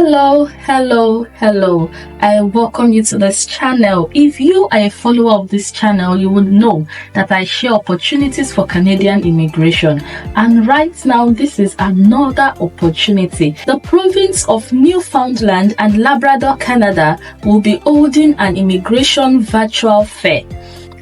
Hello. I welcome you to this channel. If you are a follower of this channel, you would know that I share opportunities for Canadian immigration. And right now, this is another opportunity. The province of Newfoundland and Labrador, Canada will be holding an immigration virtual fair.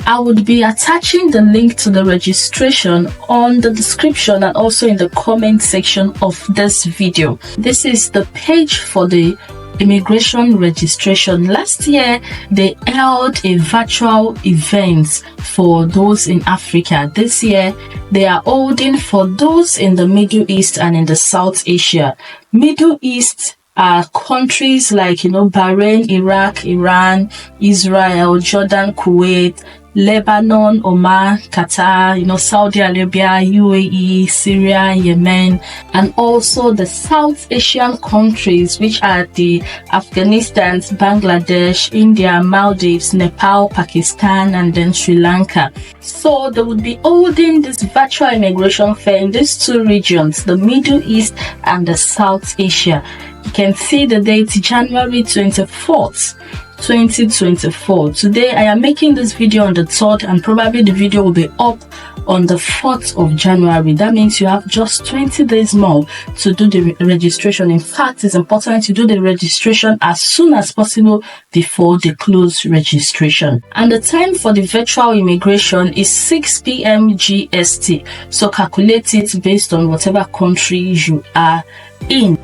I would be attaching the link to the registration on the description and also in the comment section of this video. This is the page for the immigration registration. Last year, they held a virtual event for those in Africa. This year, they are holding for those in the Middle East and in the South Asia. Middle East are countries like, Bahrain, Iraq, Iran, Israel, Jordan, Kuwait, Lebanon, Oman, Qatar, Saudi Arabia, UAE, Syria, Yemen, and also the South Asian countries, which are the Afghanistan, Bangladesh, India, Maldives, Nepal, Pakistan, and then Sri Lanka. So they would be holding this virtual immigration fair in these two regions, the Middle East and the South Asia. You can see the date, January 24th. 2024. Today I am making this video on the 3rd, and probably the video will be up on the 4th of January. That means you have just 20 days more to do the registration. In fact, it's important to do the registration as soon as possible before they close registration. And the time for the virtual immigration is 6 p.m. GST. So calculate it based on whatever country you are in.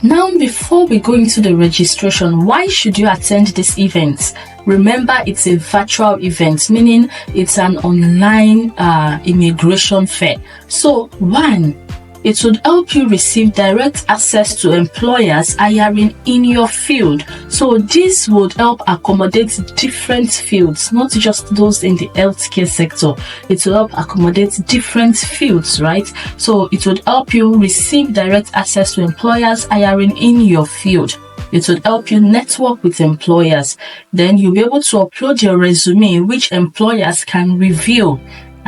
Now, before we go into the registration, why should you attend this event? Remember, it's a virtual event, meaning it's an online immigration fair. So, one, it would help you receive direct access to employers hiring in your field. So this would help accommodate different fields, not just those in the healthcare sector. It will help accommodate different fields, right? So it would help you receive direct access to employers hiring in your field. It would help you network with employers. Then you'll be able to upload your resume, which employers can review.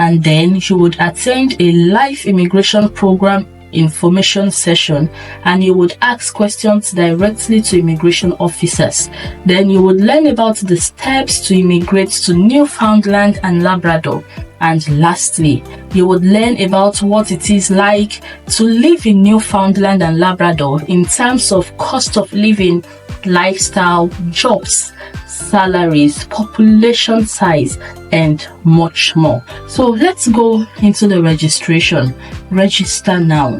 And then you would attend a live immigration program information session, and you would ask questions directly to immigration officers. Then you would learn about the steps to immigrate to Newfoundland and Labrador. And lastly, you would learn about what it is like to live in Newfoundland and Labrador in terms of cost of living, lifestyle, jobs, salaries, population size, and much more. So let's go into the registration. Register now.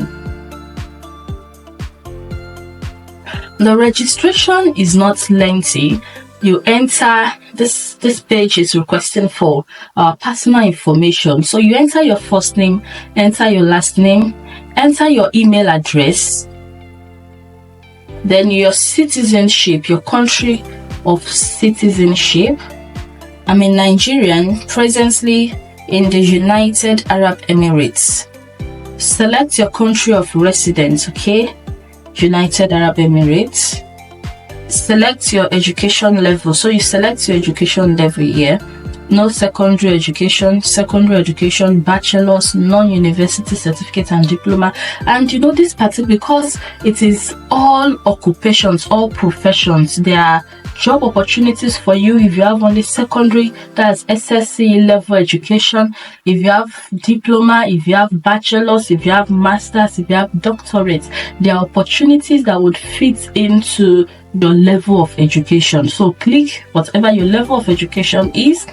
The registration is not lengthy. You enter this page is requesting for personal information. So you enter your first name, enter your last name, enter your email address, then your citizenship, your country of citizenship. I'm a Nigerian, presently in the United Arab Emirates. Select your country of residence, okay? United Arab Emirates. Select your education level. So you select your education level here. No secondary education, bachelor's, non-university certificate and diploma. And this party, because it is all occupations, all professions, there are job opportunities for you if you have only secondary, that's SSC level education, if you have diploma, if you have bachelor's, if you have master's, if you have doctorate. There are opportunities that would fit into your level of education. So click whatever your level of education is.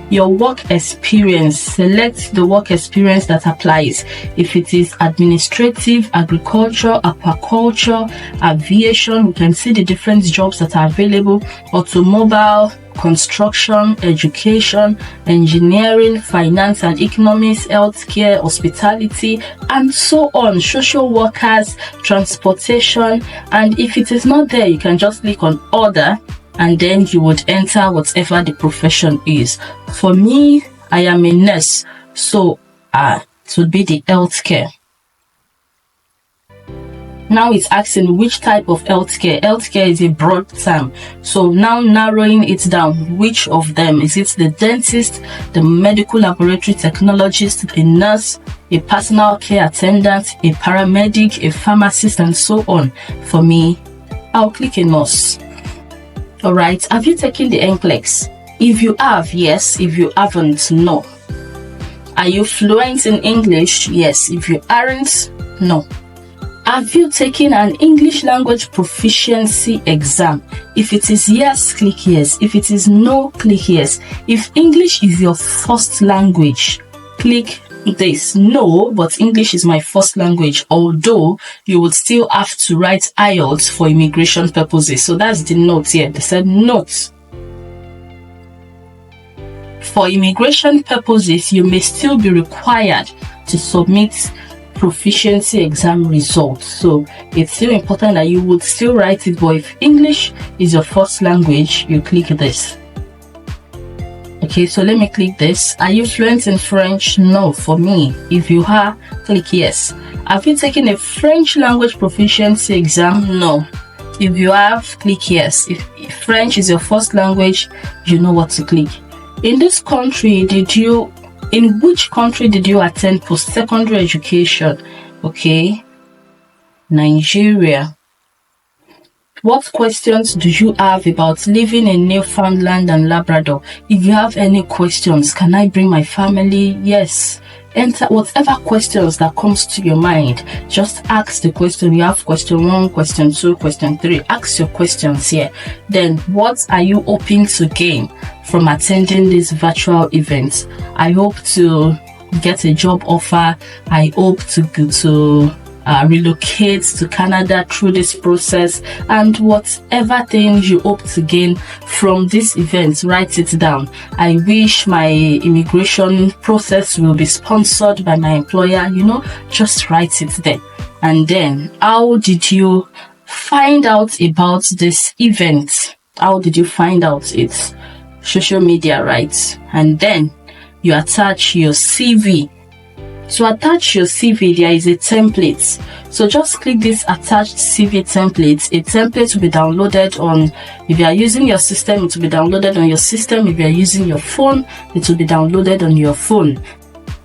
Your work experience, select the work experience that applies. If it is administrative, agriculture, aquaculture, aviation, we can see the different jobs that are available. Automobile, construction, education, engineering, finance and economics, healthcare, hospitality, and so on. Social workers, transportation. And if it is not there, you can just click on order, and then you would enter whatever the profession is. For me, I am a nurse, so it would be the healthcare. Now it's asking which type of healthcare. Healthcare is a broad term, so now narrowing it down, which of them? Is it the dentist, the medical laboratory technologist, a nurse, a personal care attendant, a paramedic, a pharmacist, and so on? For me, I'll click a nurse. All right, have you taken the NCLEX? If you have, yes. If you haven't, no. Are you fluent in English? Yes. If you aren't, no. Have you taken an English language proficiency exam? If it is yes, click yes. If it is no, click yes. If English is your first language, click this. No, but English is my first language, although you would still have to write IELTS for immigration purposes. So that's the note here. They said note. For immigration purposes, you may still be required to submit proficiency exam results. So it's still important that you would still write it, but if English is your first language, you click this. Okay, so let me click this. Are you fluent in French? No, for me. If you are, click yes. Have you taken a French language proficiency exam? No. If you have, click yes. If French is your first language, you know what to click. In this country, in which country did you attend post-secondary education? Okay, Nigeria. What questions do you have about living in Newfoundland and Labrador? If you have any questions, can I bring my family? Yes. Enter whatever questions that comes to your mind. Just ask the question. You have question 1, question 2, question 3. Ask your questions here. Then, what are you hoping to gain from attending this virtual event? I hope to get a job offer. I hope to relocate to Canada through this process, and whatever things you hope to gain from this event, write it down. I wish my immigration process will be sponsored by my employer. Just write it there. And then, how did you find out about this event? How did you find out? It's social media, right? And then you attach your CV. To attach your CV, there is a template. So just click this attached CV template. A template will be downloaded on, if you are using your system, it will be downloaded on your system. If you are using your phone, it will be downloaded on your phone.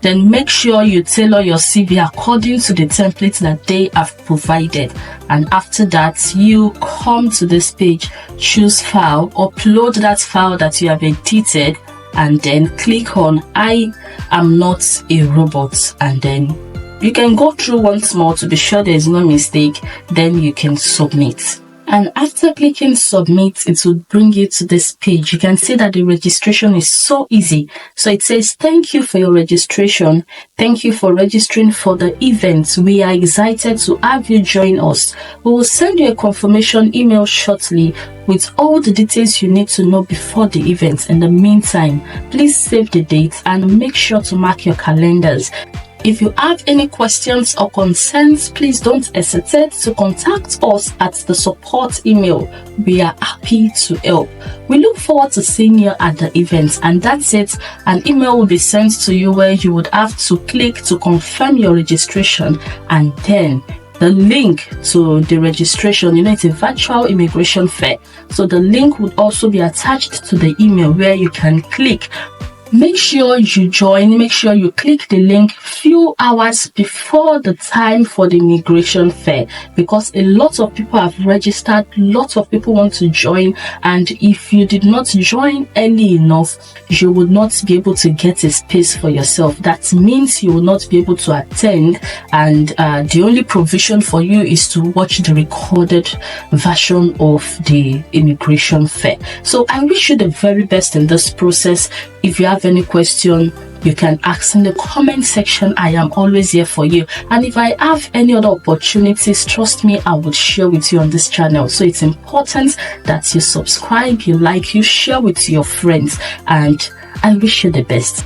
Then make sure you tailor your CV according to the template that they have provided. And after that, you come to this page, choose file, upload that file that you have edited, and then click on I am not a robot, and then you can go through once more to be sure there is no mistake. Then you can submit. And after clicking submit, it will bring you to this page. You can see that the registration is so easy. So it says, thank you for your registration. Thank you for registering for the event. We are excited to have you join us. We will send you a confirmation email shortly with all the details you need to know before the event. In the meantime, please save the dates and make sure to mark your calendars. If you have any questions or concerns, please don't hesitate to contact us at the support email. We are happy to help. We look forward to seeing you at the event, and that's it. An email will be sent to you where you would have to click to confirm your registration, and then the link to the registration, it's a virtual immigration fair. So the link would also be attached to the email where you can click. Make sure you join, make sure you click the link few hours before the time for the immigration fair, because a lot of people have registered, lots of people want to join, and if you did not join early enough, you would not be able to get a space for yourself. That means you will not be able to attend, and the only provision for you is to watch the recorded version of the immigration fair. So I wish you the very best in this process. If you have any question, you can ask in the comment section. I am always here for you. And if I have any other opportunities, trust me, I will share with you on this channel. So it's important that you subscribe, you like, you share with your friends, and I wish you the best.